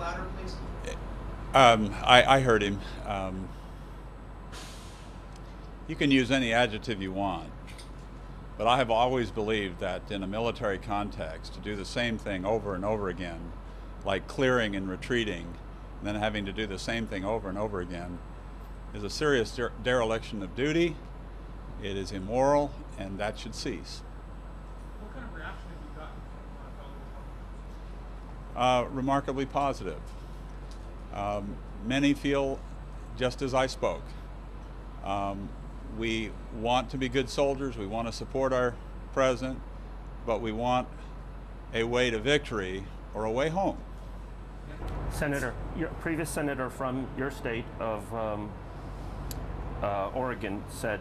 louder, please? I heard him. You can use any adjective you want, but I have always believed that in a military context, to do the same thing over and over again, like clearing and retreating, and then having to do the same thing over and over again, is a serious dereliction of duty. It is immoral, and that should cease. What kind of reaction have you gotten from fellow Republicans? Remarkably positive. Many feel just as I spoke. We want to be good soldiers, we want to support our president, but we want a way to victory or a way home. Senator, your previous senator from your state of Oregon said,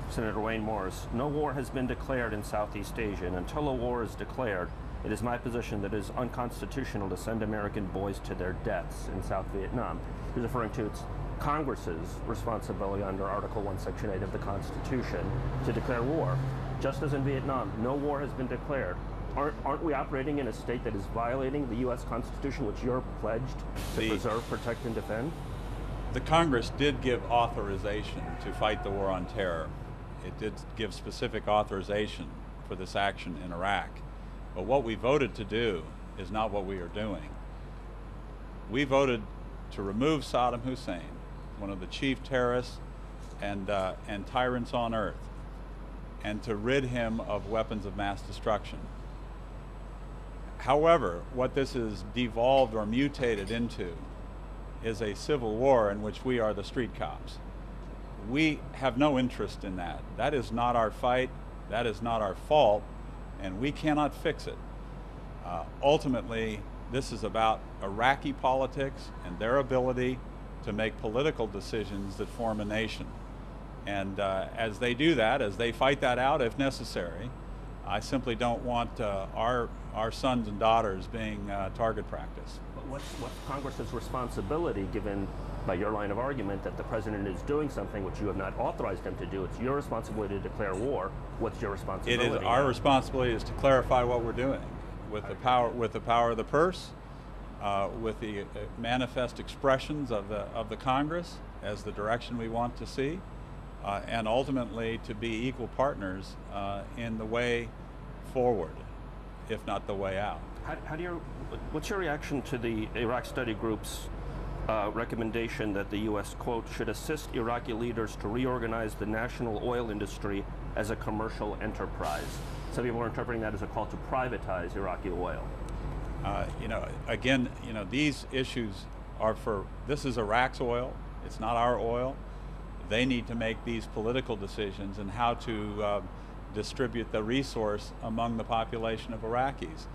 Senator Wayne Morris, no war has been declared in Southeast Asia, and until a war is declared, it is my position that it is unconstitutional to send American boys to their deaths in South Vietnam. He's referring to its Congress's responsibility under Article 1, Section 8 of the Constitution to declare war. Just as in Vietnam, no war has been declared. Aren't we operating in a state that is violating the U.S. Constitution, which you're pledged to preserve, protect, and defend? The Congress did give authorization to fight the war on terror. It did give specific authorization for this action in Iraq. But what we voted to do is not what we are doing. We voted to remove Saddam Hussein, one of the chief terrorists and tyrants on earth, and to rid him of weapons of mass destruction. However, what this has devolved or mutated into is a civil war in which we are the street cops. We have no interest in that. That is not our fight, that is not our fault, and we cannot fix it. Ultimately, this is about Iraqi politics and their ability to make political decisions that form a nation. And as they do that, as they fight that out if necessary, I simply don't want our sons and daughters being target practice. But what's Congress's responsibility, given by your line of argument that the president is doing something which you have not authorized him to do? It's your responsibility to declare war. What's your responsibility? It is our responsibility is to clarify what we're doing with the power of the purse, with the manifest expressions of the Congress as the direction we want to see, and ultimately to be equal partners in the way forward, if not the way out. What's your reaction to the Iraq Study Group's recommendation that the U.S., quote, should assist Iraqi leaders to reorganize the national oil industry as a commercial enterprise? Some people are interpreting that as a call to privatize Iraqi oil. Again, these issues are this is Iraq's oil, it's not our oil. They need to make these political decisions and how to distribute the resource among the population of Iraqis.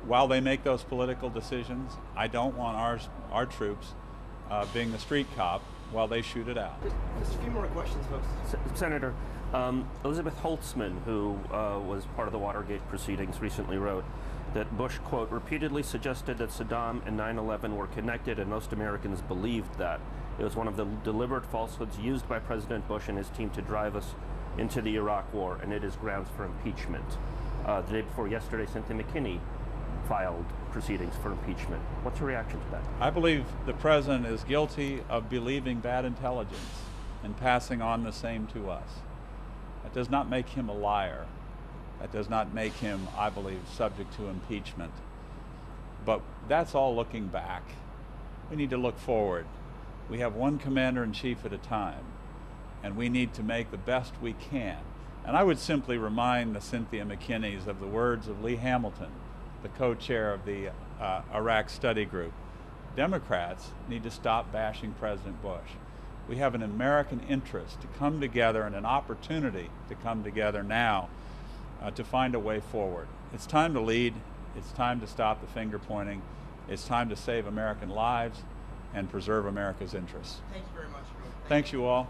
While they make those political decisions, I don't want our troops being the street cop while they shoot it out. Just a few more questions, folks. Senator, Elizabeth Holtzman, who was part of the Watergate proceedings, recently wrote that Bush, quote, repeatedly suggested that Saddam and 9/11 were connected, and most Americans believed that. It was one of the deliberate falsehoods used by President Bush and his team to drive us into the Iraq War, and it is grounds for impeachment. The day before yesterday, Cynthia McKinney filed proceedings for impeachment. What's your reaction to that? I believe the president is guilty of believing bad intelligence and passing on the same to us. That does not make him a liar. That does not make him, I believe, subject to impeachment. But that's all looking back. We need to look forward. We have one commander-in-chief at a time, and we need to make the best we can. And I would simply remind the Cynthia McKinneys of the words of Lee Hamilton, the co-chair of the Iraq Study Group. Democrats need to stop bashing President Bush. We have an American interest to come together and an opportunity to come together now to find a way forward. It's time to lead. It's time to stop the finger pointing. It's time to save American lives and preserve America's interests. Thank you very much. Thanks you all.